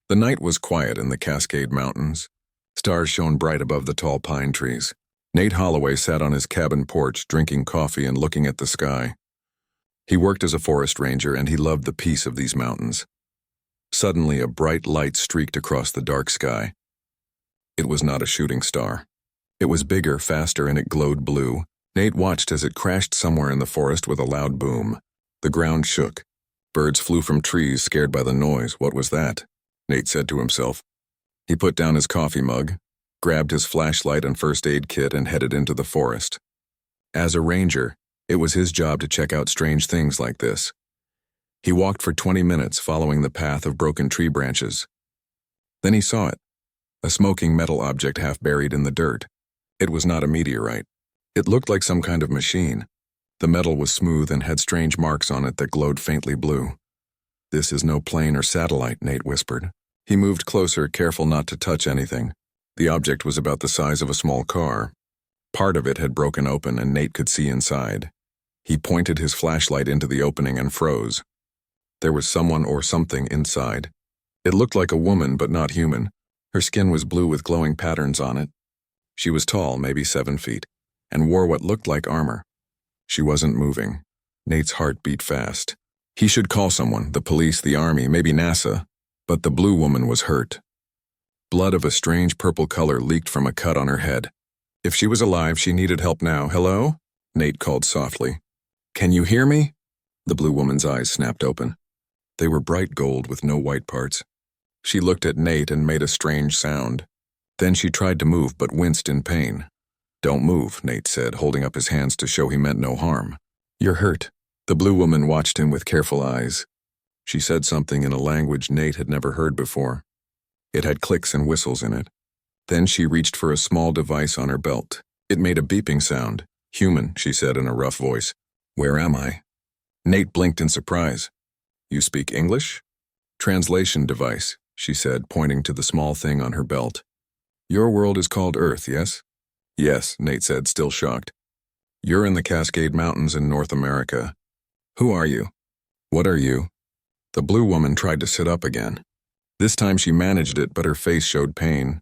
The night was quiet in the Cascade Mountains. Stars shone bright above the tall pine trees. Nate Holloway sat on his cabin porch drinking coffee and looking at the sky. He worked as a forest ranger and he loved the peace of these mountains. Suddenly, a bright light streaked across the dark sky. It was not a shooting star. It was bigger, faster, and it glowed blue. Nate watched as it crashed somewhere in the forest with a loud boom. The ground shook. Birds flew from trees, scared by the noise. What was that? Nate said to himself. He put down his coffee mug, grabbed his flashlight and first aid kit, and headed into the forest. As a ranger, it was his job to check out strange things like this. He walked for 20 minutes, following the path of broken tree branches. Then he saw it, a smoking metal object half buried in the dirt. It was not a meteorite. It looked like some kind of machine. The metal was smooth and had strange marks on it that glowed faintly blue. "This is no plane or satellite," Nate whispered. He moved closer, careful not to touch anything. The object was about the size of a small car. Part of it had broken open and Nate could see inside. He pointed his flashlight into the opening and froze. There was someone or something inside. It looked like a woman, but not human. Her skin was blue with glowing patterns on it. She was tall, maybe 7 feet, and wore what looked like armor. She wasn't moving. Nate's heart beat fast. He should call someone, the police, the army, maybe NASA, but the blue woman was hurt. Blood of a strange purple color leaked from a cut on her head. If she was alive, she needed help now. "Hello?" Nate called softly. "Can you hear me?" The blue woman's eyes snapped open. They were bright gold with no white parts. She looked at Nate and made a strange sound. Then she tried to move but winced in pain. "Don't move," Nate said, holding up his hands to show he meant no harm. "You're hurt." The blue woman watched him with careful eyes. She said something in a language Nate had never heard before. It had clicks and whistles in it. Then she reached for a small device on her belt. It made a beeping sound. "Human," she said in a rough voice. "Where am I?" Nate blinked in surprise. "You speak English?" "Translation device," she said, pointing to the small thing on her belt. "Your world is called Earth, yes?" "Yes," Nate said, still shocked. "You're in the Cascade Mountains in North America. Who are you?" "What are you?" The blue woman tried to sit up again. This time she managed it, but her face showed pain.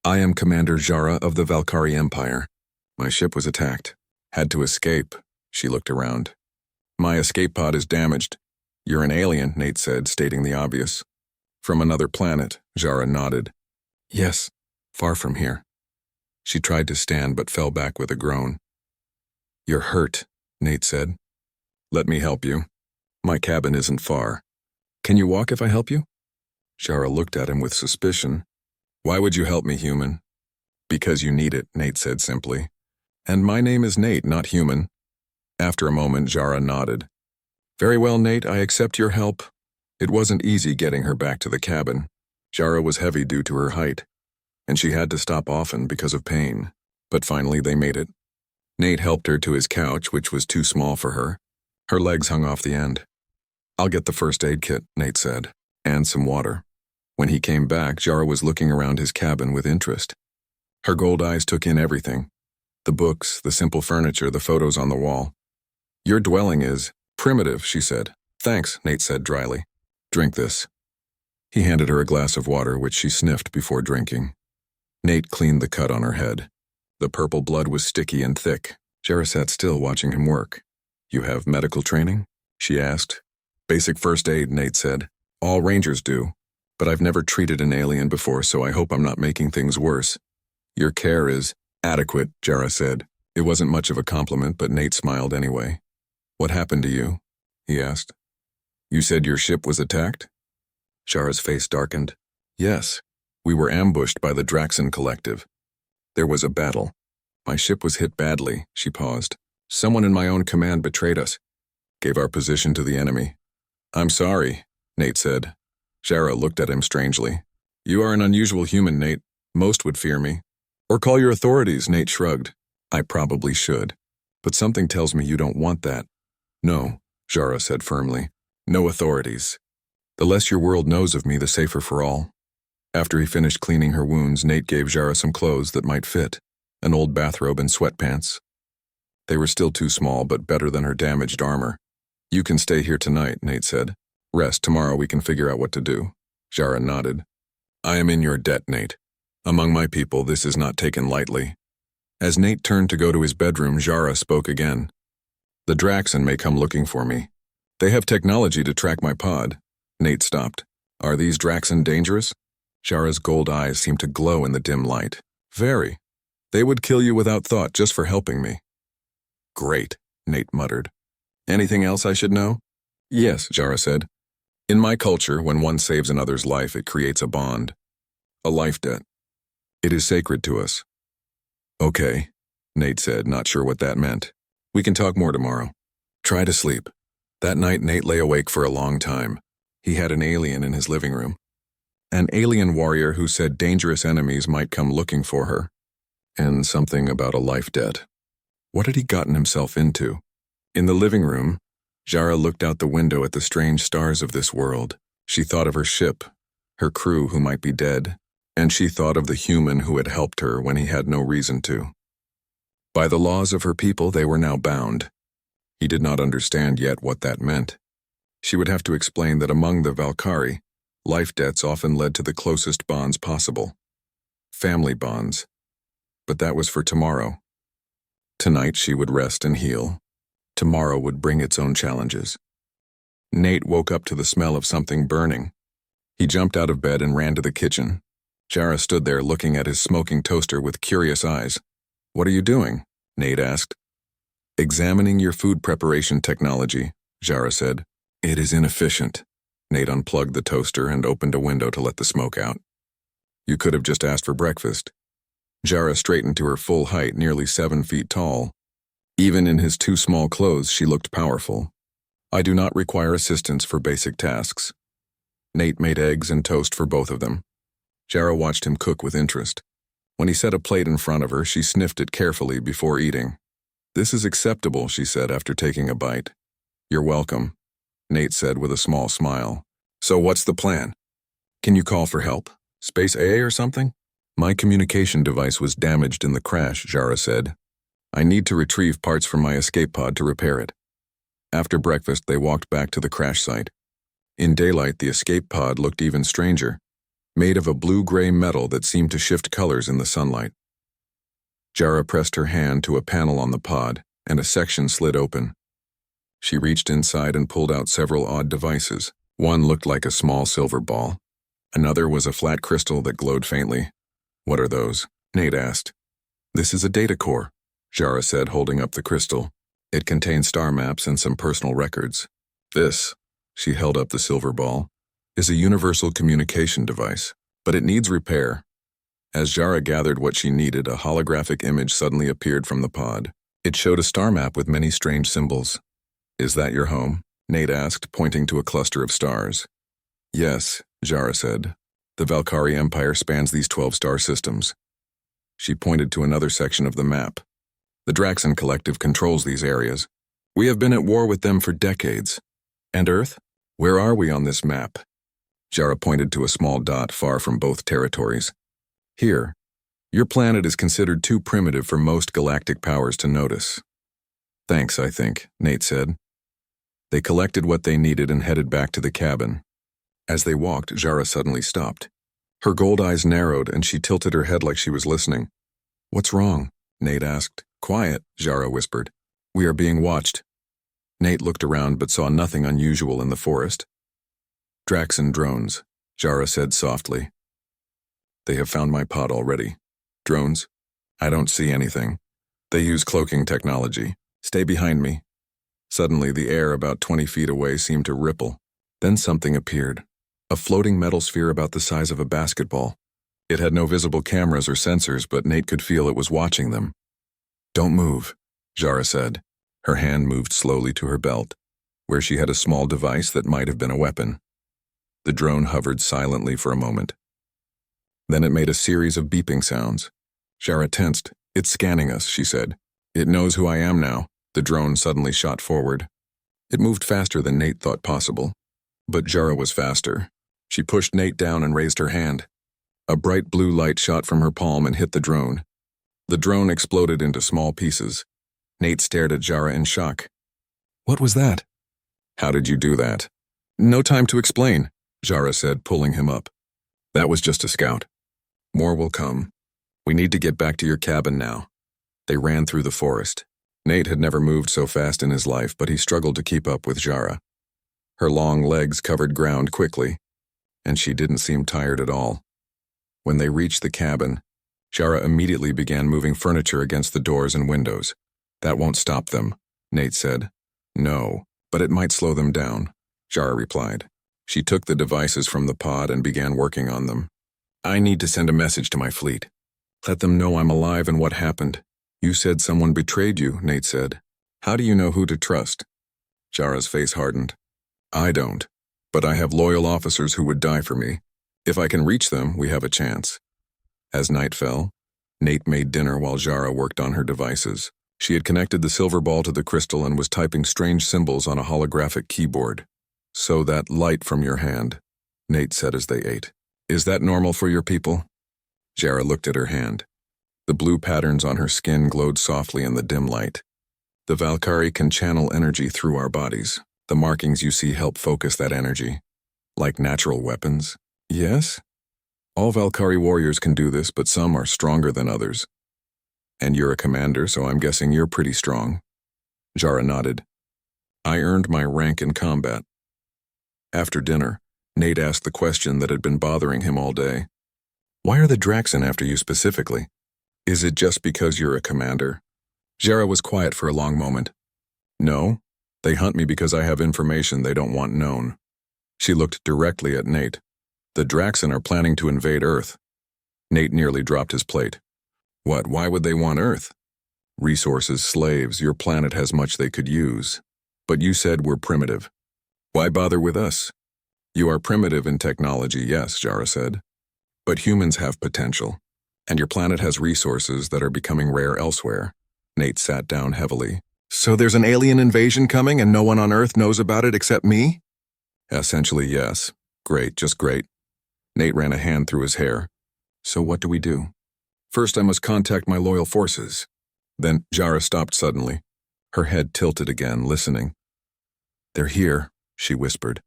"I am Commander Jara of the Valkyrie Empire. My ship was attacked. Had to escape." She looked around. "My escape pod is damaged." "You're an alien," Nate said, stating the obvious. "From another planet," Jara nodded. "Yes, far from here." She tried to stand but fell back with a groan. "You're hurt," Nate said. "Let me help you. My cabin isn't far. Can you walk if I help you?" Jara looked at him with suspicion. "Why would you help me, human?" "Because you need it," Nate said simply. "And my name is Nate, not human." After a moment, Jara nodded. "Very well, Nate, I accept your help." It wasn't easy getting her back to the cabin. Jara was heavy due to her height, and she had to stop often because of pain. But finally they made it. Nate helped her to his couch, which was too small for her. Her legs hung off the end. "I'll get the first aid kit," Nate said, "and some water." When he came back, Jara was looking around his cabin with interest. Her gold eyes took in everything. The books, the simple furniture, the photos on the wall. "Your dwelling is primitive," she said. "Thanks," Nate said dryly. "Drink this." He handed her a glass of water, which she sniffed before drinking. Nate cleaned the cut on her head. The purple blood was sticky and thick. Jara sat still, watching him work. "You have medical training?" she asked. "Basic first aid," Nate said. "All rangers do. But I've never treated an alien before, so I hope I'm not making things worse." "Your care is adequate," Jara said. It wasn't much of a compliment, but Nate smiled anyway. "What happened to you?" he asked. "You said your ship was attacked?" Jara's face darkened. "Yes. We were ambushed by the Draxon Collective. There was a battle. My ship was hit badly." She paused. "Someone in my own command betrayed us. Gave our position to the enemy." "I'm sorry," Nate said. Jara looked at him strangely. "You are an unusual human, Nate. Most would fear me." "Or call your authorities," Nate shrugged. "I probably should. But something tells me you don't want that." "No," Jara said firmly. "No authorities. The less your world knows of me, the safer for all." After he finished cleaning her wounds, Nate gave Jara some clothes that might fit, an old bathrobe and sweatpants. They were still too small, but better than her damaged armor. "You can stay here tonight," Nate said. "Rest. Tomorrow we can figure out what to do." Jara nodded. I am in your debt, Nate. Among my people, this is not taken lightly. As Nate turned to go to his bedroom, Jara spoke again. The Draxon may come looking for me. They have technology to track my pod. Nate stopped. Are these Draxon dangerous? Jara's gold eyes seemed to glow in the dim light. Very. They would kill you without thought just for helping me. Great, Nate muttered. Anything else I should know? Yes, Jara said. In my culture, when one saves another's life, it creates a bond. A life debt. It is sacred to us. Okay, Nate said, not sure what that meant. We can talk more tomorrow. Try to sleep. That night, Nate lay awake for a long time. He had an alien in his living room. An alien warrior who said dangerous enemies might come looking for her. And something about a life debt. What had he gotten himself into? In the living room, Jara looked out the window at the strange stars of this world. She thought of her ship, her crew who might be dead, and she thought of the human who had helped her when he had no reason to. By the laws of her people, they were now bound. He did not understand yet what that meant. She would have to explain that among the Valkyrie, life debts often led to the closest bonds possible. Family bonds. But that was for tomorrow. Tonight she would rest and heal. Tomorrow would bring its own challenges. Nate woke up to the smell of something burning. He jumped out of bed and ran to the kitchen. Jara stood there looking at his smoking toaster with curious eyes. What are you doing? Nate asked. Examining your food preparation technology, Jara said. It is inefficient. Nate unplugged the toaster and opened a window to let the smoke out. You could have just asked for breakfast. Jara straightened to her full height, nearly 7 feet tall. Even in his too small clothes, she looked powerful. I do not require assistance for basic tasks. Nate made eggs and toast for both of them. Jara watched him cook with interest. When he set a plate in front of her, she sniffed it carefully before eating. This is acceptable, she said after taking a bite. You're welcome, Nate said with a small smile. So what's the plan? Can you call for help? Space AA or something? My communication device was damaged in the crash, Jara said. I need to retrieve parts from my escape pod to repair it. After breakfast, they walked back to the crash site. In daylight, the escape pod looked even stranger, made of a blue-gray metal that seemed to shift colors in the sunlight. Jara pressed her hand to a panel on the pod, and a section slid open. She reached inside and pulled out several odd devices. One looked like a small silver ball. Another was a flat crystal that glowed faintly. What are those? Nate asked. This is a data core, Jara said, holding up the crystal. It contains star maps and some personal records. This, she held up the silver ball, is a universal communication device, but it needs repair. As Jara gathered what she needed, a holographic image suddenly appeared from the pod. It showed a star map with many strange symbols. Is that your home? Nate asked, pointing to a cluster of stars. Yes, Jara said. The Valkyrie Empire spans these 12 star systems. She pointed to another section of the map. The Draxon Collective controls these areas. We have been at war with them for decades. And Earth? Where are we on this map? Jara pointed to a small dot far from both territories. Here. Your planet is considered too primitive for most galactic powers to notice. Thanks, I think, Nate said. They collected what they needed and headed back to the cabin. As they walked, Jara suddenly stopped. Her gold eyes narrowed and she tilted her head like she was listening. What's wrong? Nate asked. Quiet, Jara whispered. We are being watched. Nate looked around but saw nothing unusual in the forest. Draxon drones, Jara said softly. They have found my pod already. Drones? I don't see anything. They use cloaking technology. Stay behind me. Suddenly, the air about 20 feet away seemed to ripple. Then something appeared. A floating metal sphere about the size of a basketball. It had no visible cameras or sensors, but Nate could feel it was watching them. Don't move, Jara said. Her hand moved slowly to her belt, where she had a small device that might have been a weapon. The drone hovered silently for a moment. Then it made a series of beeping sounds. Jara tensed. It's scanning us, she said. It knows who I am now. The drone suddenly shot forward. It moved faster than Nate thought possible. But Jara was faster. She pushed Nate down and raised her hand. A bright blue light shot from her palm and hit the drone. The drone exploded into small pieces. Nate stared at Jara in shock. What was that? How did you do that? No time to explain, Jara said, pulling him up. That was just a scout. More will come. We need to get back to your cabin now. They ran through the forest. Nate had never moved so fast in his life, but he struggled to keep up with Jara. Her long legs covered ground quickly, and she didn't seem tired at all. When they reached the cabin, Jara immediately began moving furniture against the doors and windows. That won't stop them, Nate said. No, but it might slow them down, Jara replied. She took the devices from the pod and began working on them. I need to send a message to my fleet. Let them know I'm alive and what happened. You said someone betrayed you, Nate said. How do you know who to trust? Jara's face hardened. I don't, but I have loyal officers who would die for me. If I can reach them, we have a chance. As night fell, Nate made dinner while Jara worked on her devices. She had connected the silver ball to the crystal and was typing strange symbols on a holographic keyboard. So that light from your hand, Nate said as they ate. Is that normal for your people? Jara looked at her hand. The blue patterns on her skin glowed softly in the dim light. The Valkyrie can channel energy through our bodies. The markings you see help focus that energy. Like natural weapons? Yes? All Valkyrie warriors can do this, but some are stronger than others. And you're a commander, so I'm guessing you're pretty strong. Jara nodded. I earned my rank in combat. After dinner, Nate asked the question that had been bothering him all day. Why are the Draxen after you specifically? Is it just because you're a commander? Jara was quiet for a long moment. No, they hunt me because I have information they don't want known. She looked directly at Nate. The Draxen are planning to invade Earth. Nate nearly dropped his plate. What, why would they want Earth? Resources, slaves, your planet has much they could use. But you said we're primitive. Why bother with us? You are primitive in technology, yes, Jara said. But humans have potential, and your planet has resources that are becoming rare elsewhere. Nate sat down heavily. So there's an alien invasion coming and no one on Earth knows about it except me? Essentially, yes. Great, just great. Nate ran a hand through his hair. So what do we do? First, I must contact my loyal forces. Then Jara stopped suddenly. Her head tilted again, listening. They're here, she whispered.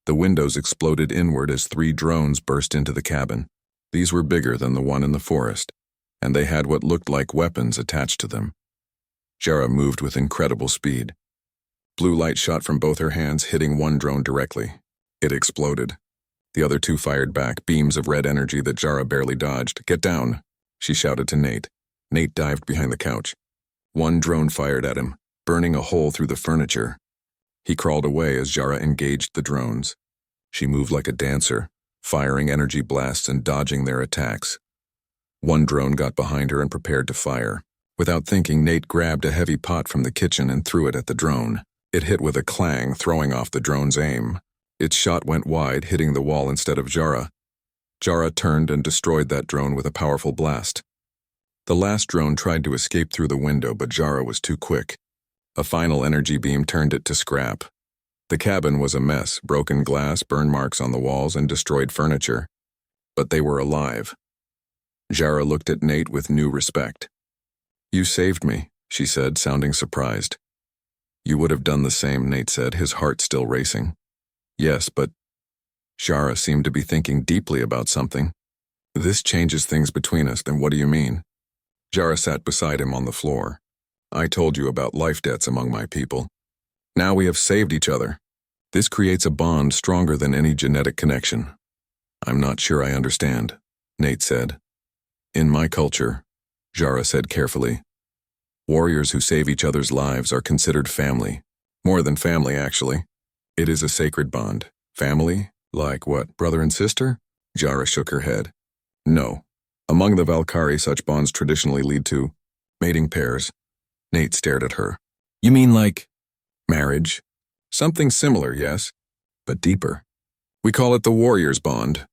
The windows exploded inward as 3 drones burst into the cabin. These were bigger than the one in the forest, and they had what looked like weapons attached to them. Jara moved with incredible speed. Blue light shot from both her hands, hitting one drone directly. It exploded. The other 2 fired back, beams of red energy that Jara barely dodged. Get down, she shouted to Nate. Nate dived behind the couch. One drone fired at him, burning a hole through the furniture. He crawled away as Jara engaged the drones. She moved like a dancer, firing energy blasts and dodging their attacks. One drone got behind her and prepared to fire. Without thinking, Nate grabbed a heavy pot from the kitchen and threw it at the drone. It hit with a clang, throwing off the drone's aim. Its shot went wide, hitting the wall instead of Jara. Jara turned and destroyed that drone with a powerful blast. The last drone tried to escape through the window, but Jara was too quick. A final energy beam turned it to scrap. The cabin was a mess, broken glass, burn marks on the walls, and destroyed furniture. But they were alive. Jara looked at Nate with new respect. You saved me, she said, sounding surprised. You would have done the same, Nate said, his heart still racing. Yes, but... Jara seemed to be thinking deeply about something. This changes things between us, then what do you mean? Jara sat beside him on the floor. I told you about life debts among my people. Now we have saved each other. This creates a bond stronger than any genetic connection. I'm not sure I understand, Nate said. In my culture, Jara said carefully, warriors who save each other's lives are considered family. More than family, actually. It is a sacred bond. Family? Like what, brother and sister? Jara shook her head. No. Among the Valkyrie, such bonds traditionally lead to mating pairs. Nate stared at her. You mean like marriage? Something similar, yes, but deeper. We call it the warrior's bond.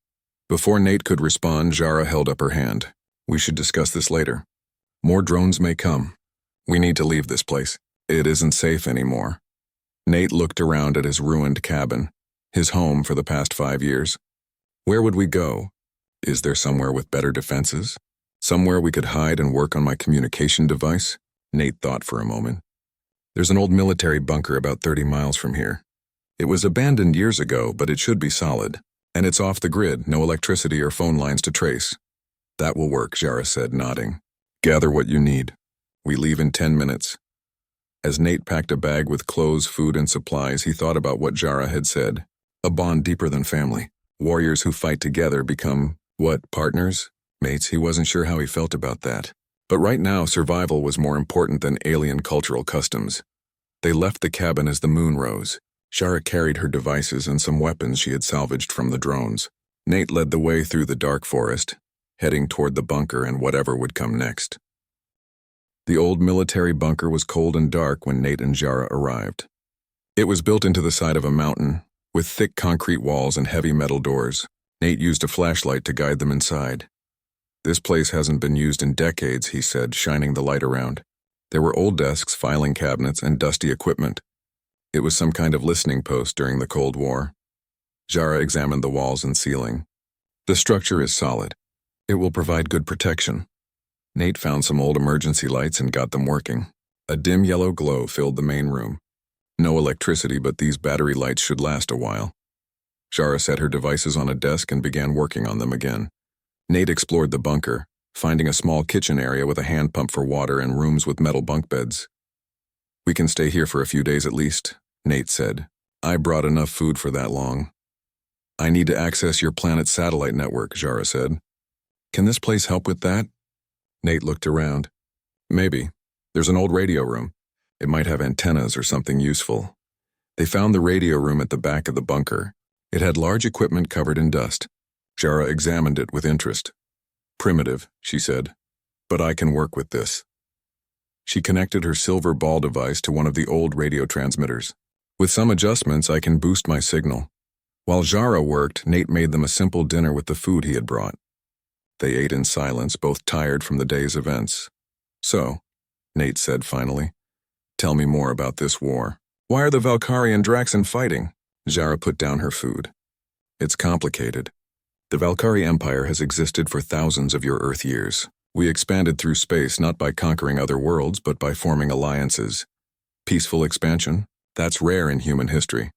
Before Nate could respond, Jara held up her hand. We should discuss this later. More drones may come. We need to leave this place. It isn't safe anymore. Nate looked around at his ruined cabin, his home for the past 5 years. Where would we go? Is there somewhere with better defenses? Somewhere we could hide and work on my communication device? Nate thought for a moment. There's an old military bunker about 30 miles from here. It was abandoned years ago, but it should be solid. And it's off the grid, no electricity or phone lines to trace. That will work, Jara said, nodding. Gather what you need. We leave in 10 minutes. As Nate packed a bag with clothes, food, and supplies, he thought about what Jara had said. A bond deeper than family. Warriors who fight together become, what, partners? Mates? He wasn't sure how he felt about that. But right now, survival was more important than alien cultural customs. They left the cabin as the moon rose. Jara carried her devices and some weapons she had salvaged from the drones. Nate led the way through the dark forest, heading toward the bunker and whatever would come next. The old military bunker was cold and dark when Nate and Jara arrived. It was built into the side of a mountain, with thick concrete walls and heavy metal doors. Nate used a flashlight to guide them inside. This place hasn't been used in decades, he said, shining the light around. There were old desks, filing cabinets, and dusty equipment. It was some kind of listening post during the Cold War. Jara examined the walls and ceiling. The structure is solid. It will provide good protection. Nate found some old emergency lights and got them working. A dim yellow glow filled the main room. No electricity, but these battery lights should last a while. Jara set her devices on a desk and began working on them again. Nate explored the bunker, finding a small kitchen area with a hand pump for water and rooms with metal bunk beds. We can stay here for a few days at least, Nate said. I brought enough food for that long. I need to access your planet's satellite network, Jara said. Can this place help with that? Nate looked around. Maybe. There's an old radio room. It might have antennas or something useful. They found the radio room at the back of the bunker. It had large equipment covered in dust. Jara examined it with interest. Primitive, she said, but I can work with this. She connected her silver ball device to one of the old radio transmitters. With some adjustments, I can boost my signal. While Jara worked, Nate made them a simple dinner with the food he had brought. They ate in silence, both tired from the day's events. So, Nate said finally, tell me more about this war. Why are the Valkyrie and Draxon fighting? Jara put down her food. It's complicated. The Valkyrie Empire has existed for thousands of your Earth years. We expanded through space not by conquering other worlds, but by forming alliances. Peaceful expansion? That's rare in human history.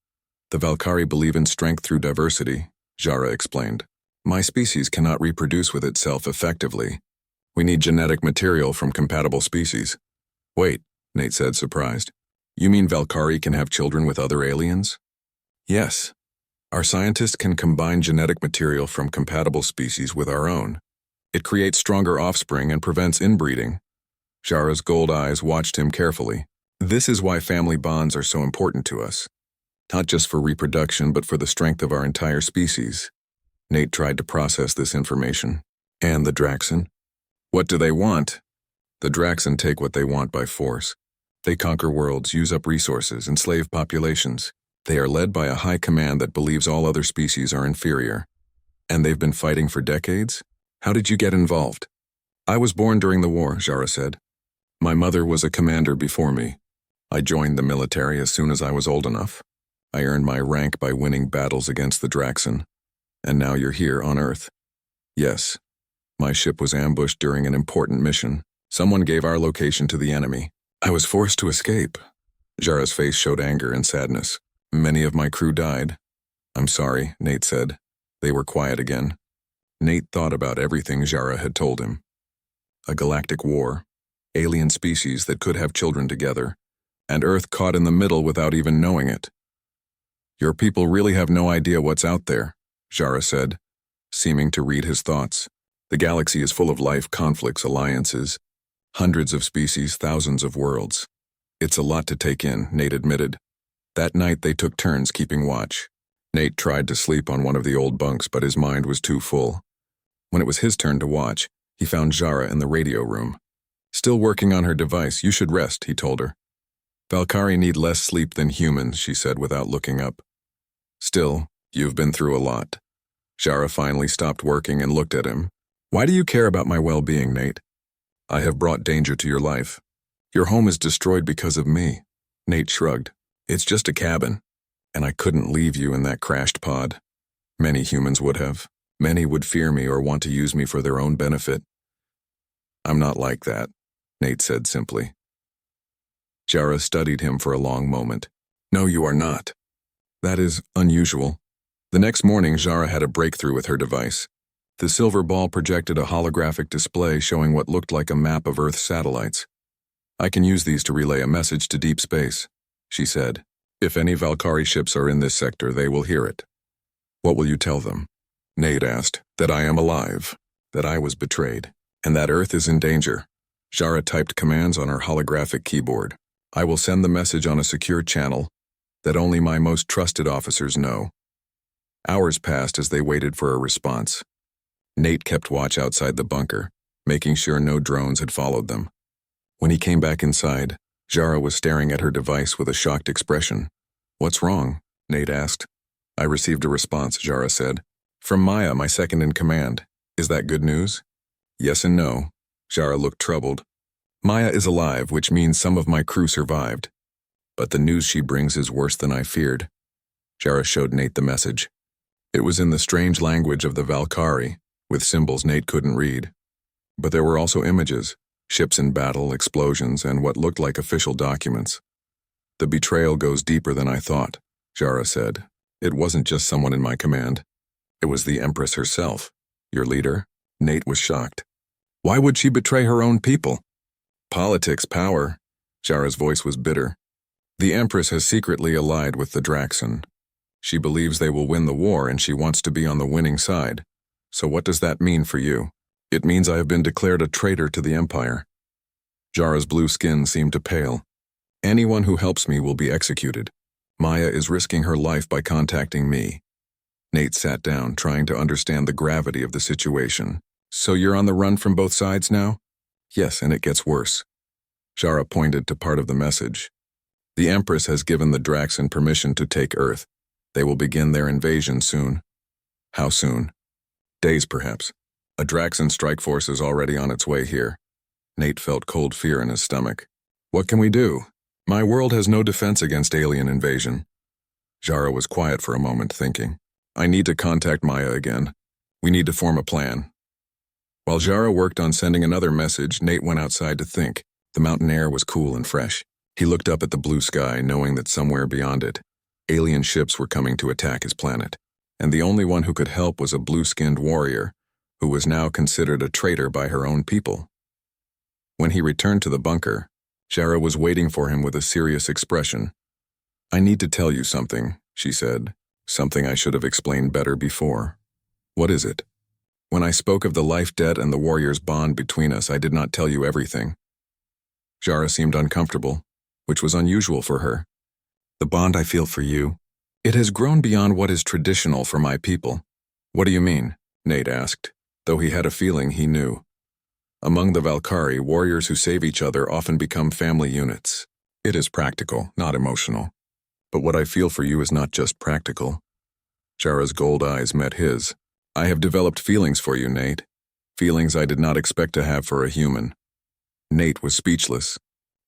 The Valkyrie believe in strength through diversity, Jara explained. My species cannot reproduce with itself effectively. We need genetic material from compatible species. Wait, Nate said, surprised. You mean Valkyrie can have children with other aliens? Yes. Our scientists can combine genetic material from compatible species with our own. It creates stronger offspring and prevents inbreeding. Jara's gold eyes watched him carefully. This is why family bonds are so important to us. Not just for reproduction, but for the strength of our entire species. Nate tried to process this information. And the Draxon? What do they want? The Draxon take what they want by force. They conquer worlds, use up resources, enslave populations. They are led by a high command that believes all other species are inferior. And they've been fighting for decades? How did you get involved? I was born during the war, Jara said. My mother was a commander before me. I joined the military as soon as I was old enough. I earned my rank by winning battles against the Draxon. And now you're here on Earth. Yes. My ship was ambushed during an important mission. Someone gave our location to the enemy. I was forced to escape. Jara's face showed anger and sadness. Many of my crew died. I'm sorry, Nate said. They were quiet again. Nate thought about everything Jara had told him. A galactic war, alien species that could have children together, and Earth caught in the middle without even knowing it. Your people really have no idea what's out there, Jara said, seeming to read his thoughts. The galaxy is full of life, conflicts, alliances. Hundreds of species, thousands of worlds. It's a lot to take in, Nate admitted. That night they took turns keeping watch. Nate tried to sleep on one of the old bunks, but his mind was too full. When it was his turn to watch, he found Jara in the radio room. Still working on her device, you should rest, he told her. Valkyrie need less sleep than humans, she said without looking up. Still, you've been through a lot. Jara finally stopped working and looked at him. Why do you care about my well-being, Nate? I have brought danger to your life. Your home is destroyed because of me. Nate shrugged. It's just a cabin, and I couldn't leave you in that crashed pod. Many humans would have. Many would fear me or want to use me for their own benefit. I'm not like that, Nate said simply. Jara studied him for a long moment. No, you are not. That is unusual. The next morning, Zara had a breakthrough with her device. The silver ball projected a holographic display showing what looked like a map of Earth's satellites. "I can use these to relay a message to deep space," she said. "If any Valkyrie ships are in this sector, they will hear it." "What will you tell them?" Nate asked. "That I am alive, that I was betrayed, and that Earth is in danger." Zara typed commands on her holographic keyboard. "I will send the message on a secure channel that only my most trusted officers know." Hours passed as they waited for a response. Nate kept watch outside the bunker, making sure no drones had followed them. When he came back inside, Zara was staring at her device with a shocked expression. "What's wrong?" Nate asked. "I received a response," Zara said. "From Maya, my second in command. Is that good news?" "Yes and no." Zara looked troubled. "Maya is alive, which means some of my crew survived. But the news she brings is worse than I feared." Zara showed Nate the message. It was in the strange language of the Valkyrie, with symbols Nate couldn't read. But there were also images, ships in battle, explosions, and what looked like official documents. "The betrayal goes deeper than I thought," Zara said. "It wasn't just someone in my command. It was the Empress herself." "Your leader?" Nate was shocked. "Why would she betray her own people?" "Politics, power." Zara's voice was bitter. "The Empress has secretly allied with the Draxon. She believes they will win the war and she wants to be on the winning side. So what does that mean for you?" "It means I have been declared a traitor to the Empire." Zara's blue skin seemed to pale. "Anyone who helps me will be executed. Maya is risking her life by contacting me." Nate sat down, trying to understand the gravity of the situation. "So you're on the run from both sides now?" "Yes, and it gets worse." Zara pointed to part of the message. "The Empress has given the Draxon permission to take Earth. They will begin their invasion soon." "How soon?" "Days, perhaps. A Draxon strike force is already on its way here." Nate felt cold fear in his stomach. "What can we do? My world has no defense against alien invasion." Zara was quiet for a moment, thinking. "I need to contact Maya again. We need to form a plan." While Zara worked on sending another message, Nate went outside to think. The mountain air was cool and fresh. He looked up at the blue sky, knowing that somewhere beyond it, alien ships were coming to attack his planet, and the only one who could help was a blue-skinned warrior, who was now considered a traitor by her own people. When he returned to the bunker, Zara was waiting for him with a serious expression. "I need to tell you something," she said, "something I should have explained better before." "What is it?" "When I spoke of the life debt and the warrior's bond between us, I did not tell you everything." Zara seemed uncomfortable, which was unusual for her. "The bond I feel for you, it has grown beyond what is traditional for my people." "What do you mean?" Nate asked, though he had a feeling he knew. "Among the Valkyrie, warriors who save each other often become family units. It is practical, not emotional. But what I feel for you is not just practical." Zara's gold eyes met his. "I have developed feelings for you, Nate. Feelings I did not expect to have for a human." Nate was speechless.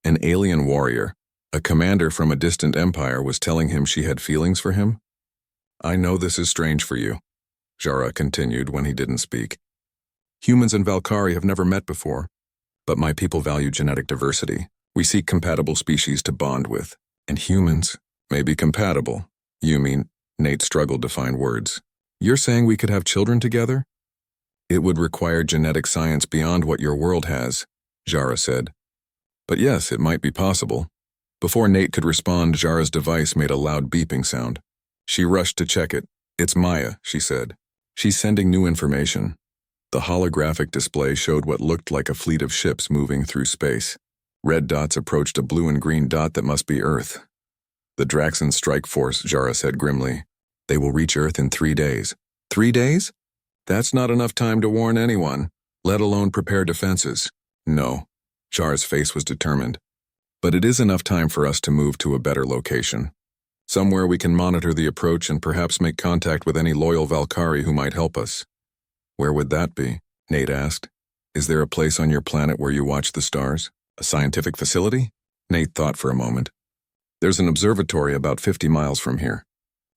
An alien warrior, a commander from a distant empire, was telling him she had feelings for him? "I know this is strange for you," Zara continued when he didn't speak. "Humans and Valkyrie have never met before, but my people value genetic diversity. We seek compatible species to bond with, and humans may be compatible." "You mean?" Nate struggled to find words. "You're saying we could have children together?" "It would require genetic science beyond what your world has," Zara said. "But yes, it might be possible." Before Nate could respond, Zara's device made a loud beeping sound. She rushed to check it. "It's Maya," she said. "She's sending new information." The holographic display showed what looked like a fleet of ships moving through space. Red dots approached a blue and green dot that must be Earth. "The Draxon strike force," Zara said grimly. "They will reach Earth in 3 days." 3 days? That's not enough time to warn anyone, let alone prepare defenses. "No." Zara's face was determined. "But it is enough time for us to move to a better location. Somewhere we can monitor the approach and perhaps make contact with any loyal Valkyrie who might help us." "Where would that be?" Nate asked. "Is there a place on your planet where you watch the stars? A scientific facility?" Nate thought for a moment. "There's an observatory about 50 miles from here.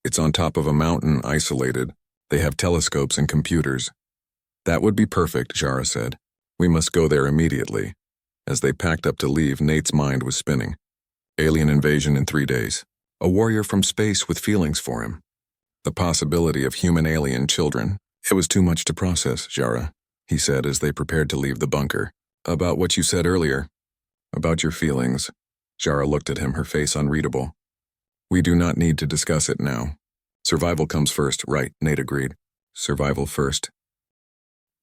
It's on top of a mountain, isolated. They have telescopes and computers." "That would be perfect," Zara said. "We must go there immediately." As they packed up to leave, Nate's mind was spinning. Alien invasion in 3 days. A warrior from space with feelings for him. The possibility of human-alien children. It was too much to process, Jara, he said as they prepared to leave the bunker. About what you said earlier. About your feelings. Jara looked at him, her face unreadable. We do not need to discuss it now. Survival comes first, right, Nate agreed. Survival first.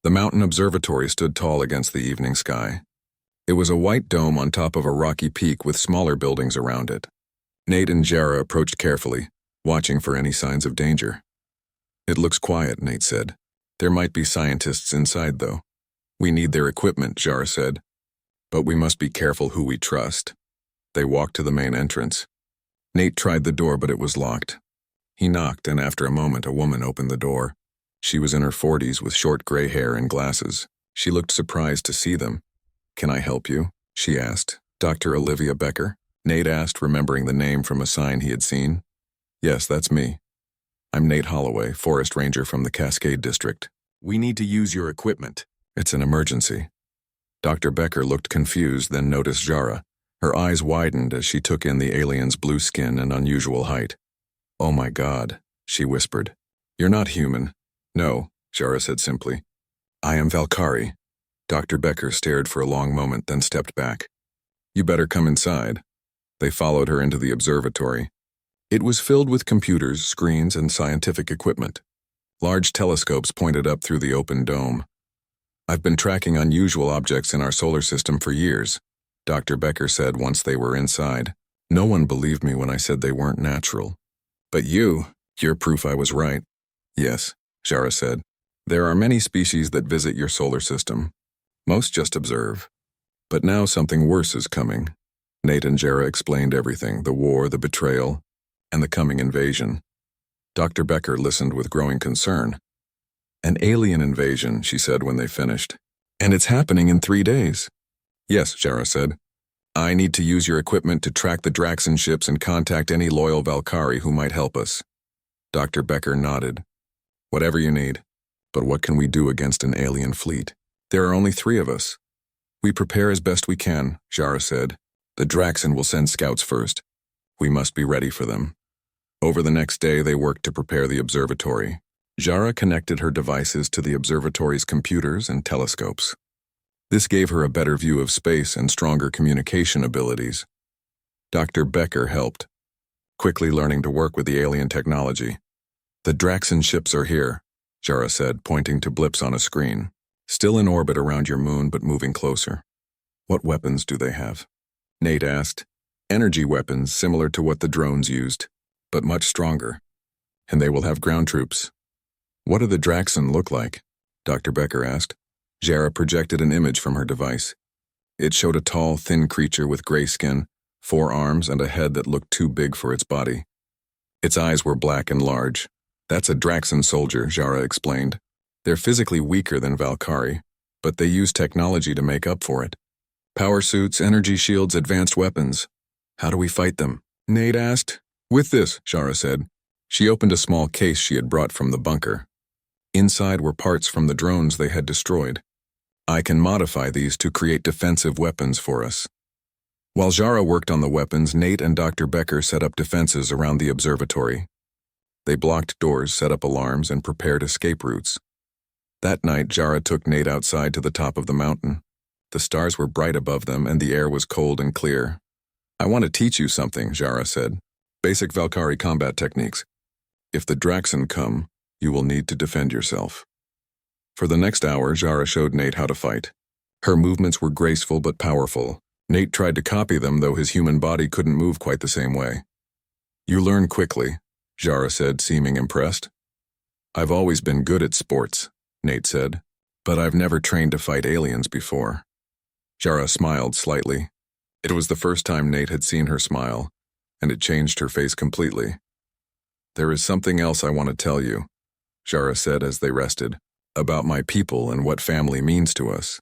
The mountain observatory stood tall against the evening sky. It was a white dome on top of a rocky peak with smaller buildings around it. Nate and Jara approached carefully, watching for any signs of danger. It looks quiet, Nate said. There might be scientists inside, though. We need their equipment, Jara said. But we must be careful who we trust. They walked to the main entrance. Nate tried the door, but it was locked. He knocked, and after a moment, a woman opened the door. She was in her 40s with short gray hair and glasses. She looked surprised to see them. Can I help you? She asked. Dr. Olivia Becker? Nate asked, remembering the name from a sign he had seen. Yes, that's me. I'm Nate Holloway, forest ranger from the Cascade District. We need to use your equipment. It's an emergency. Dr. Becker looked confused, then noticed Jara. Her eyes widened as she took in the alien's blue skin and unusual height. Oh my God, she whispered. You're not human. No, Jara said simply. I am Valkyrie. Dr. Becker stared for a long moment, then stepped back. You better come inside. They followed her into the observatory. It was filled with computers, screens, and scientific equipment. Large telescopes pointed up through the open dome. I've been tracking unusual objects in our solar system for years, Dr. Becker said once they were inside. No one believed me when I said they weren't natural. But you're proof I was right. Yes, Jara said. There are many species that visit your solar system. Most just observe. But now something worse is coming. Nate and Jara explained everything, the war, the betrayal, and the coming invasion. Dr. Becker listened with growing concern. An alien invasion, she said when they finished. And it's happening in 3 days. Yes, Jara said. I need to use your equipment to track the Draxon ships and contact any loyal Valkyrie who might help us. Dr. Becker nodded. Whatever you need. But what can we do against an alien fleet? There are only 3 of us. We prepare as best we can, Jara said. The Draxon will send scouts first. We must be ready for them. Over the next day, they worked to prepare the observatory. Jara connected her devices to the observatory's computers and telescopes. This gave her a better view of space and stronger communication abilities. Dr. Becker helped, quickly learning to work with the alien technology. The Draxon ships are here, Jara said, pointing to blips on a screen. Still in orbit around your moon, but moving closer. What weapons do they have? Nate asked. Energy weapons similar to what the drones used, but much stronger. And they will have ground troops. What do the Draxon look like? Dr. Becker asked. Jara projected an image from her device. It showed a tall, thin creature with gray skin, 4 arms, and a head that looked too big for its body. Its eyes were black and large. That's a Draxon soldier, Jara explained. They're physically weaker than Valkyrie, but they use technology to make up for it. Power suits, energy shields, advanced weapons. How do we fight them? Nate asked. With this, Jara said. She opened a small case she had brought from the bunker. Inside were parts from the drones they had destroyed. I can modify these to create defensive weapons for us. While Jara worked on the weapons, Nate and Dr. Becker set up defenses around the observatory. They blocked doors, set up alarms, and prepared escape routes. That night, Jara took Nate outside to the top of the mountain. The stars were bright above them, and the air was cold and clear. I want to teach you something, Jara said. Basic Valkyrie combat techniques. If the Draxon come, you will need to defend yourself. For the next hour, Jara showed Nate how to fight. Her movements were graceful but powerful. Nate tried to copy them, though his human body couldn't move quite the same way. You learn quickly, Jara said, seeming impressed. I've always been good at sports, Nate said, but I've never trained to fight aliens before. Jara smiled slightly. It was the first time Nate had seen her smile, and it changed her face completely. There is something else I want to tell you, Jara said as they rested, about my people and what family means to us.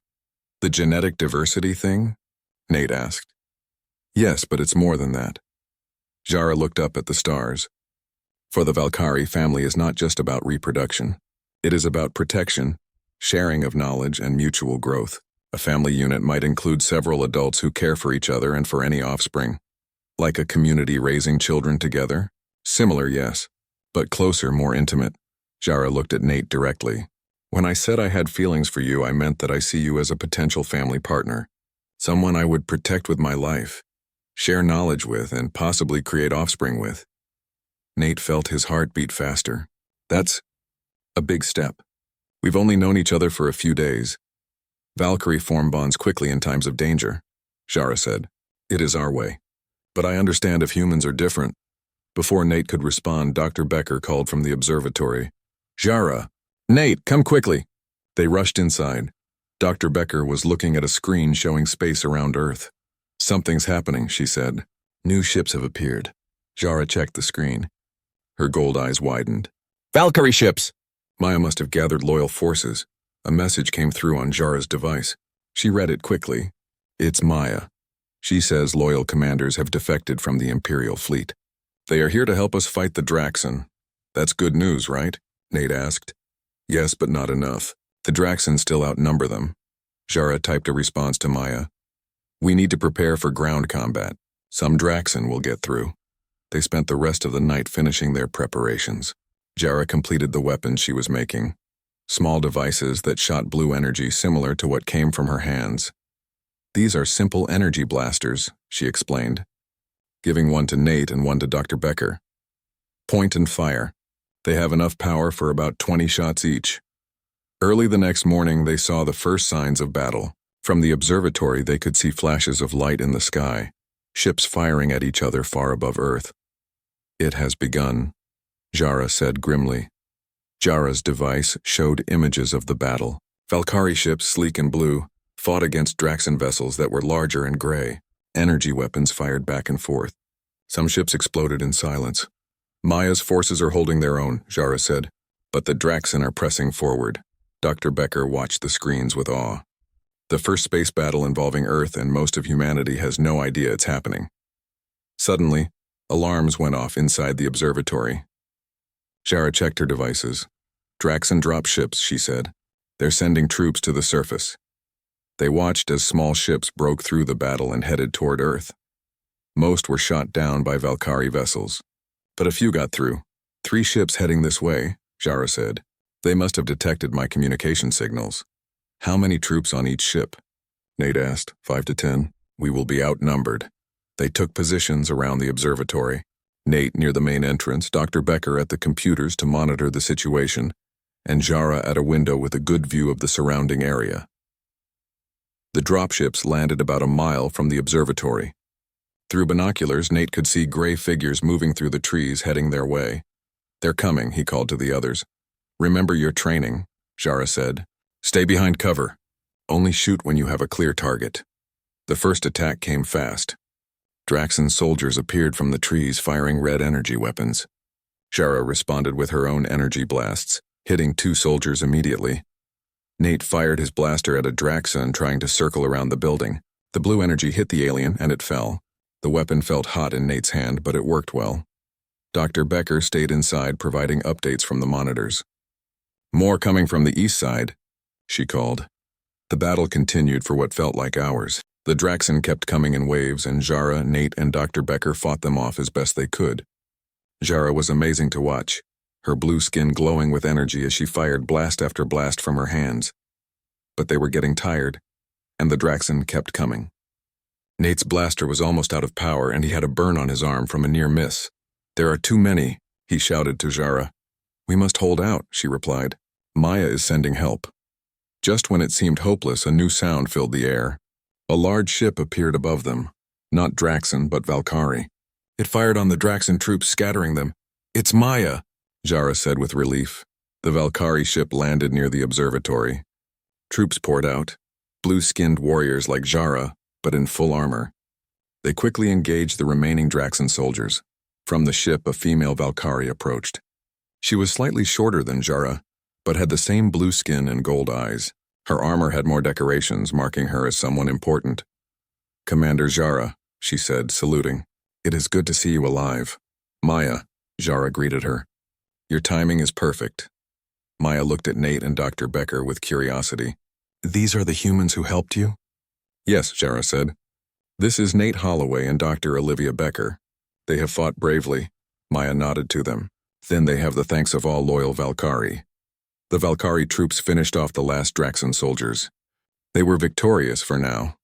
The genetic diversity thing? Nate asked. Yes, but it's more than that. Jara looked up at the stars. For the Valkyrie, family is not just about reproduction. It is about protection, sharing of knowledge, and mutual growth. A family unit might include several adults who care for each other and for any offspring. Like a community raising children together? Similar, yes. but closer, more intimate. Jara looked at Nate directly. When I said I had feelings for you, I meant that I see you as a potential family partner, someone I would protect with my life, share knowledge with, and possibly create offspring with. Nate felt his heart beat faster. That's a big step. We've only known each other for a few days. Valkyrie form bonds quickly in times of danger, Jara said. It is our way. But I understand if humans are different. Before Nate could respond, Dr. Becker called from the observatory. Jara! Nate, come quickly! They rushed inside. Dr. Becker was looking at a screen showing space around Earth. Something's happening, she said. New ships have appeared. Jara checked the screen. Her gold eyes widened. Valkyrie ships! Maya must have gathered loyal forces. A message came through on Jara's device. She read it quickly. It's Maya. She says loyal commanders have defected from the Imperial fleet. They are here to help us fight the Draxon. That's good news, right? Nate asked. Yes, but not enough. The Draxon still outnumber them. Jara typed a response to Maya. We need to prepare for ground combat. Some Draxon will get through. They spent the rest of the night finishing their preparations. Jara completed the weapons she was making. Small devices that shot blue energy similar to what came from her hands. These are simple energy blasters, she explained, giving one to Nate and one to Dr. Becker. Point and fire. They have enough power for about 20 shots each. Early the next morning, they saw the first signs of battle. From the observatory, they could see flashes of light in the sky, ships firing at each other far above Earth. It has begun, Jara said grimly. Jara's device showed images of the battle. Valkyrie ships, sleek and blue, fought against Draxon vessels that were larger and gray. Energy weapons fired back and forth. Some ships exploded in silence. Maya's forces are holding their own, Jara said, but the Draxon are pressing forward. Dr. Becker watched the screens with awe. The first space battle involving Earth and most of humanity has no idea it's happening. Suddenly, alarms went off inside the observatory. Jara checked her devices. Draxon drop ships, she said. They're sending troops to the surface. They watched as small ships broke through the battle and headed toward Earth. Most were shot down by Valkyrie vessels, but a few got through. 3 ships heading this way, Jara said. They must have detected my communication signals. How many troops on each ship? Nate asked. 5 to 10. We will be outnumbered. They took positions around the observatory. Nate near the main entrance, Dr. Becker at the computers to monitor the situation, and Jara at a window with a good view of the surrounding area. The dropships landed about a mile from the observatory. Through binoculars, Nate could see gray figures moving through the trees heading their way. They're coming, he called to the others. Remember your training, Jara said. Stay behind cover. Only shoot when you have a clear target. The first attack came fast. Draxon soldiers appeared from the trees firing red energy weapons. Jara responded with her own energy blasts, hitting 2 soldiers immediately. Nate fired his blaster at a Draxon trying to circle around the building. The blue energy hit the alien and it fell. The weapon felt hot in Nate's hand, but it worked well. Dr. Becker stayed inside providing updates from the monitors. More coming from the east side, she called. The battle continued for what felt like hours. The Draxon kept coming in waves, and Jara, Nate, and Dr. Becker fought them off as best they could. Jara was amazing to watch, her blue skin glowing with energy as she fired blast after blast from her hands. But they were getting tired, and the Draxon kept coming. Nate's blaster was almost out of power, and he had a burn on his arm from a near miss. There are too many, he shouted to Jara. We must hold out, she replied. Maya is sending help. Just when it seemed hopeless, a new sound filled the air. A large ship appeared above them. Not Draxon, but Valkyrie. It fired on the Draxon troops, scattering them. It's Maya, Jara said with relief. The Valkyrie ship landed near the observatory. Troops poured out. Blue-skinned warriors like Jara, but in full armor. They quickly engaged the remaining Draxon soldiers. From the ship, a female Valkyrie approached. She was slightly shorter than Jara, but had the same blue skin and gold eyes. Her armor had more decorations, marking her as someone important. Commander Jara, she said, saluting. It is good to see you alive. Maya, Jara greeted her. Your timing is perfect. Maya looked at Nate and Dr. Becker with curiosity. These are the humans who helped you? Yes, Jara said. This is Nate Holloway and Dr. Olivia Becker. They have fought bravely. Maya nodded to them. Then they have the thanks of all loyal Valkyrie. The Valkyrie troops finished off the last Draxan soldiers. They were victorious for now.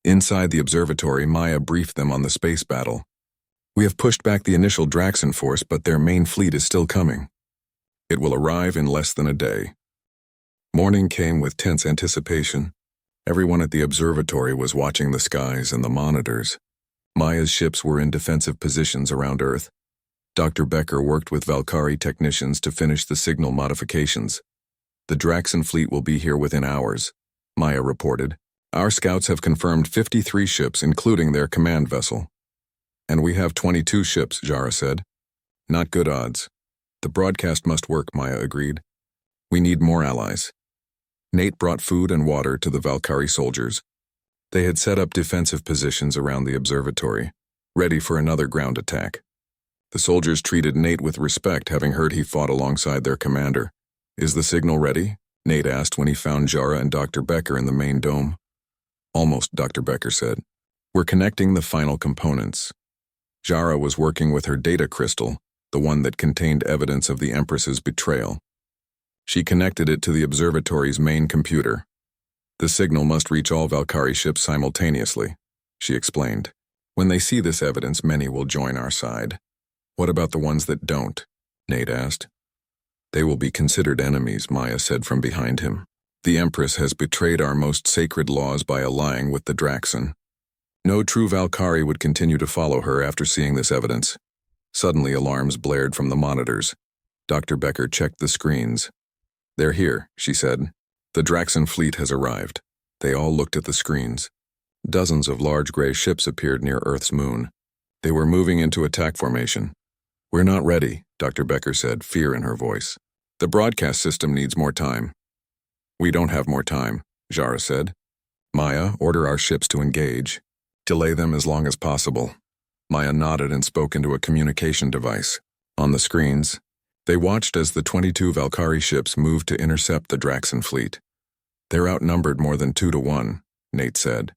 Inside the observatory, Maya briefed them on the space battle. We have pushed back the initial Draxan force, but their main fleet is still coming. It will arrive in less than a day. Morning came with tense anticipation. Everyone at the observatory was watching the skies and the monitors. Maya's ships were in defensive positions around Earth. Dr. Becker worked with Valkyrie technicians to finish the signal modifications. The Draxan fleet will be here within hours, Maya reported. Our scouts have confirmed 53 ships, including their command vessel. And we have 22 ships, Jara said. Not good odds. The broadcast must work, Maya agreed. We need more allies. Nate brought food and water to the Valkyrie soldiers. They had set up defensive positions around the observatory, ready for another ground attack. The soldiers treated Nate with respect, having heard he fought alongside their commander. Is the signal ready? Nate asked when he found Jara and Dr. Becker in the main dome. Almost, Dr. Becker said. We're connecting the final components. Jara was working with her data crystal, the one that contained evidence of the Empress's betrayal. She connected it to the observatory's main computer. The signal must reach all Valkyrie ships simultaneously, she explained. When they see this evidence, many will join our side. What about the ones that don't? Nate asked. They will be considered enemies, Maya said from behind him. The Empress has betrayed our most sacred laws by allying with the Draxan. No true Valkyrie would continue to follow her after seeing this evidence. Suddenly, alarms blared from the monitors. Dr. Becker checked the screens. They're here, she said. The Draxan fleet has arrived. They all looked at the screens. Dozens of large gray ships appeared near Earth's moon. They were moving into attack formation. We're not ready, Dr. Becker said, fear in her voice. The broadcast system needs more time. We don't have more time, Jara said. Maya, order our ships to engage. Delay them as long as possible. Maya nodded and spoke into a communication device. On the screens, they watched as the 22 Valkyrie ships moved to intercept the Draxan fleet. They're outnumbered more than 2 to 1, Nate said.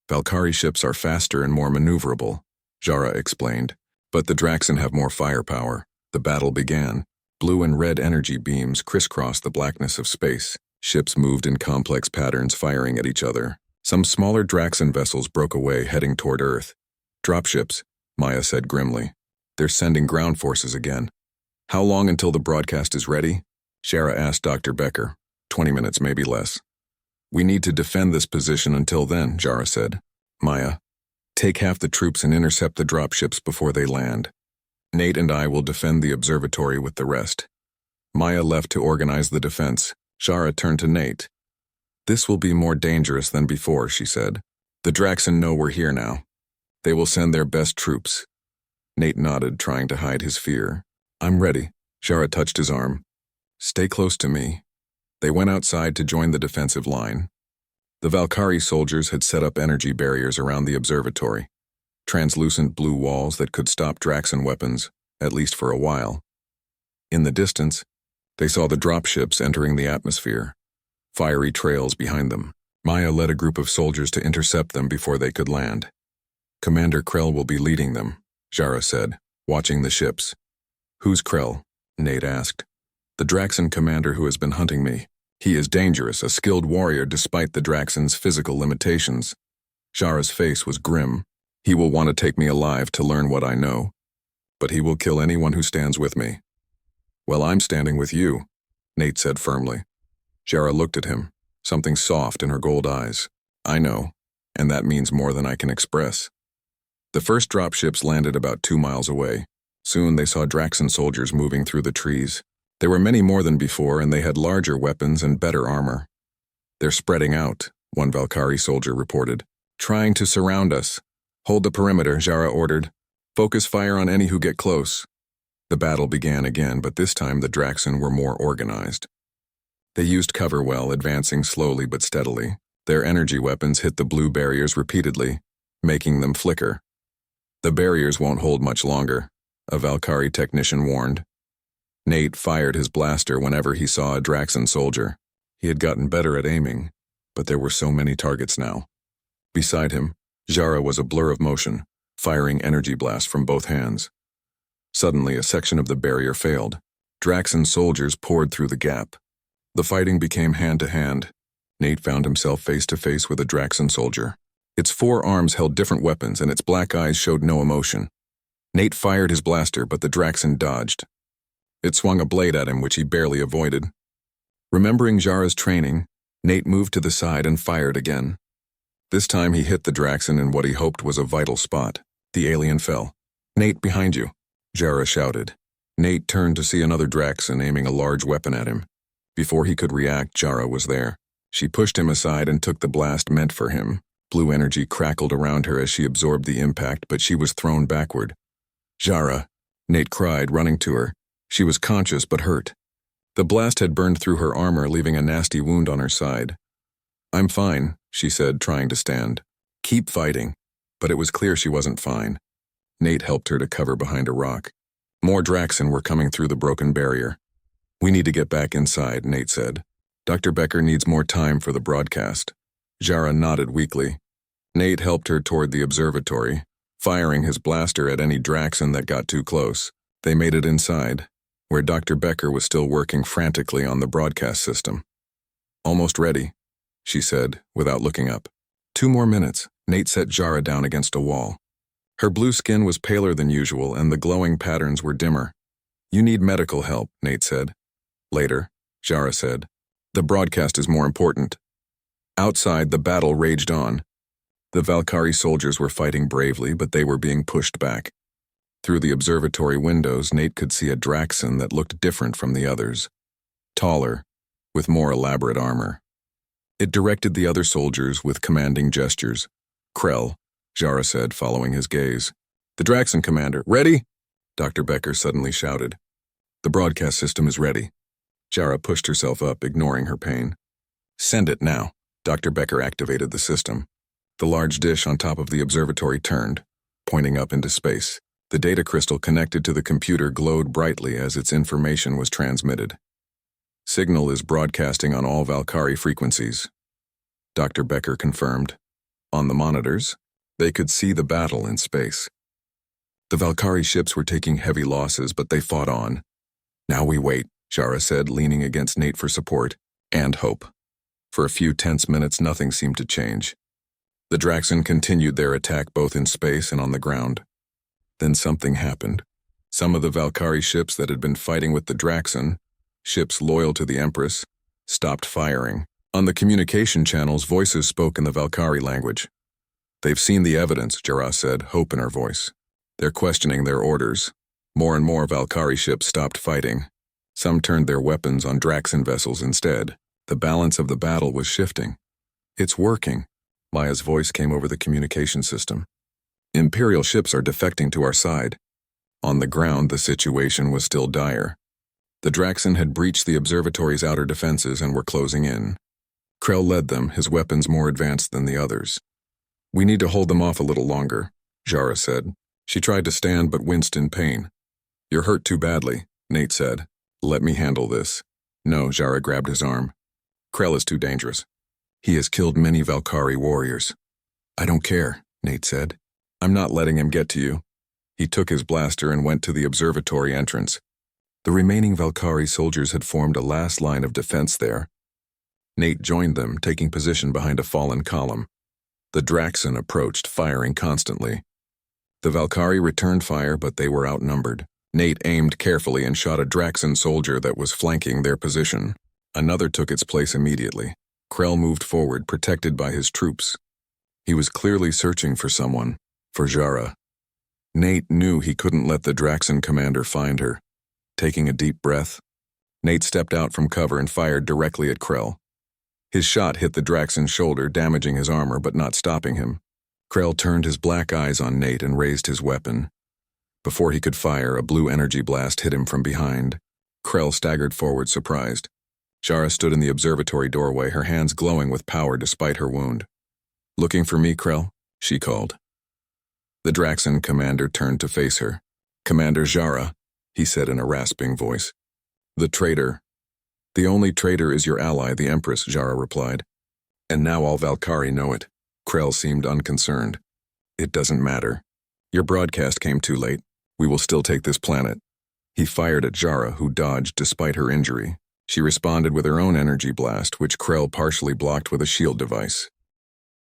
Valkyrie ships are faster and more maneuverable, Jara explained. But the Draxan have more firepower. The battle began. Blue and red energy beams crisscrossed the blackness of space. Ships moved in complex patterns, firing at each other. Some smaller Draxan vessels broke away, heading toward Earth. Dropships, Maya said grimly. They're sending ground forces again. How long until the broadcast is ready? Shara asked Dr. Becker. 20 minutes, maybe less. We need to defend this position until then, Jara said. Maya, take half the troops and intercept the dropships before they land. Nate and I will defend the observatory with the rest. Maya left to organize the defense. Shara turned to Nate. This will be more dangerous than before, she said. The Draxan know we're here now. They will send their best troops. Nate nodded, trying to hide his fear. I'm ready. Shara touched his arm. Stay close to me. They went outside to join the defensive line. The Valkyrie soldiers had set up energy barriers around the observatory, translucent blue walls that could stop Draxan weapons, at least for a while. In the distance, they saw the dropships entering the atmosphere, fiery trails behind them. Maya led a group of soldiers to intercept them before they could land. Commander Krell will be leading them, Jara said, watching the ships. Who's Krell? Nate asked. The Draxan commander who has been hunting me. He is dangerous, a skilled warrior despite the Draxan's physical limitations. Jara's face was grim. He will want to take me alive to learn what I know. But he will kill anyone who stands with me. Well, I'm standing with you, Nate said firmly. Jara looked at him, something soft in her gold eyes. I know, and that means more than I can express. The first dropships landed about 2 miles away. Soon they saw Draxan soldiers moving through the trees. There were many more than before, and they had larger weapons and better armor. They're spreading out, one Valkyrie soldier reported. Trying to surround us. Hold the perimeter, Jara ordered. Focus fire on any who get close. The battle began again, but this time the Draxan were more organized. They used cover well, advancing slowly but steadily. Their energy weapons hit the blue barriers repeatedly, making them flicker. The barriers won't hold much longer, a Valkyrie technician warned. Nate fired his blaster whenever he saw a Draxan soldier. He had gotten better at aiming, but there were so many targets now. Beside him, Jara was a blur of motion, firing energy blasts from both hands. Suddenly, a section of the barrier failed. Draxan soldiers poured through the gap. The fighting became hand-to-hand. Nate found himself face-to-face with a Draxan soldier. Its 4 arms held different weapons, and its black eyes showed no emotion. Nate fired his blaster, but the Draxan dodged. It swung a blade at him, which he barely avoided. Remembering Jara's training, Nate moved to the side and fired again. This time he hit the Draxan in what he hoped was a vital spot. The alien fell. "Nate, behind you," Jara shouted. Nate turned to see another Draxan aiming a large weapon at him. Before he could react, Jara was there. She pushed him aside and took the blast meant for him. Blue energy crackled around her as she absorbed the impact, but she was thrown backward. "Jara," Nate cried, running to her. She was conscious but hurt. The blast had burned through her armor, leaving a nasty wound on her side. "I'm fine," she said, trying to stand. "Keep fighting." But it was clear she wasn't fine. Nate helped her to cover behind a rock. More Draxan were coming through the broken barrier. "We need to get back inside," Nate said. "Dr. Becker needs more time for the broadcast." Jara nodded weakly. Nate helped her toward the observatory, firing his blaster at any Draxan that got too close. They made it inside, where Dr. Becker was still working frantically on the broadcast system. "Almost ready," she said, without looking up. 2 more minutes. Nate set Jara down against a wall. Her blue skin was paler than usual, and the glowing patterns were dimmer. "You need medical help," Nate said. "Later," Jara said. "The broadcast is more important." Outside, the battle raged on. The Valkyrie soldiers were fighting bravely, but they were being pushed back. Through the observatory windows, Nate could see a Draxan that looked different from the others. Taller, with more elaborate armor. It directed the other soldiers with commanding gestures. "Krell," Jara said, following his gaze. "The Draxan commander. Ready?" Dr. Becker suddenly shouted. "The broadcast system is ready." Jara pushed herself up, ignoring her pain. "Send it now." Dr. Becker activated the system. The large dish on top of the observatory turned, pointing up into space. The data crystal connected to the computer glowed brightly as its information was transmitted. "Signal is broadcasting on all Valkyrie frequencies," Dr. Becker confirmed. On the monitors, they could see the battle in space. The Valkyrie ships were taking heavy losses, but they fought on. "Now we wait," Jara said, leaning against Nate for support, "and hope." For a few tense minutes, nothing seemed to change. The Draxan continued their attack both in space and on the ground. Then something happened. Some of the Valkyrie ships that had been fighting with the Draxan, ships loyal to the Empress, stopped firing. On the communication channels, voices spoke in the Valkyrie language. "They've seen the evidence," Jara said, hope in her voice. "They're questioning their orders." More and more Valkyrie ships stopped fighting. Some turned their weapons on Draxan vessels instead. The balance of the battle was shifting. "It's working," Maya's voice came over the communication system. "Imperial ships are defecting to our side." On the ground, the situation was still dire. The Draxan had breached the observatory's outer defenses and were closing in. Krell led them, his weapons more advanced than the others. "We need to hold them off a little longer," Jara said. She tried to stand but winced in pain. "You're hurt too badly," Nate said. "Let me handle this." "No," Jara grabbed his arm. "Krell is too dangerous. He has killed many Valkyrie warriors." "I don't care," Nate said. "I'm not letting him get to you." He took his blaster and went to the observatory entrance. The remaining Valkyrie soldiers had formed a last line of defense there. Nate joined them, taking position behind a fallen column. The Draxan approached, firing constantly. The Valkyrie returned fire, but they were outnumbered. Nate aimed carefully and shot a Draxan soldier that was flanking their position. Another took its place immediately. Krell moved forward, protected by his troops. He was clearly searching for someone, for Jara. Nate knew he couldn't let the Draxan commander find her. Taking a deep breath, Nate stepped out from cover and fired directly at Krell. His shot hit the Draxan's shoulder, damaging his armor but not stopping him. Krell turned his black eyes on Nate and raised his weapon. Before he could fire, a blue energy blast hit him from behind. Krell staggered forward, surprised. Jara stood in the observatory doorway, her hands glowing with power despite her wound. "Looking for me, Krell?" she called. The Draxan commander turned to face her. "Commander Jara," he said in a rasping voice. "The traitor." "The only traitor is your ally, the Empress," Jara replied. "And now all Valkyrie know it." Krell seemed unconcerned. "It doesn't matter. Your broadcast came too late. We will still take this planet. He fired at Jara, who dodged despite her injury. She responded with her own energy blast, which Krell partially blocked with a shield device.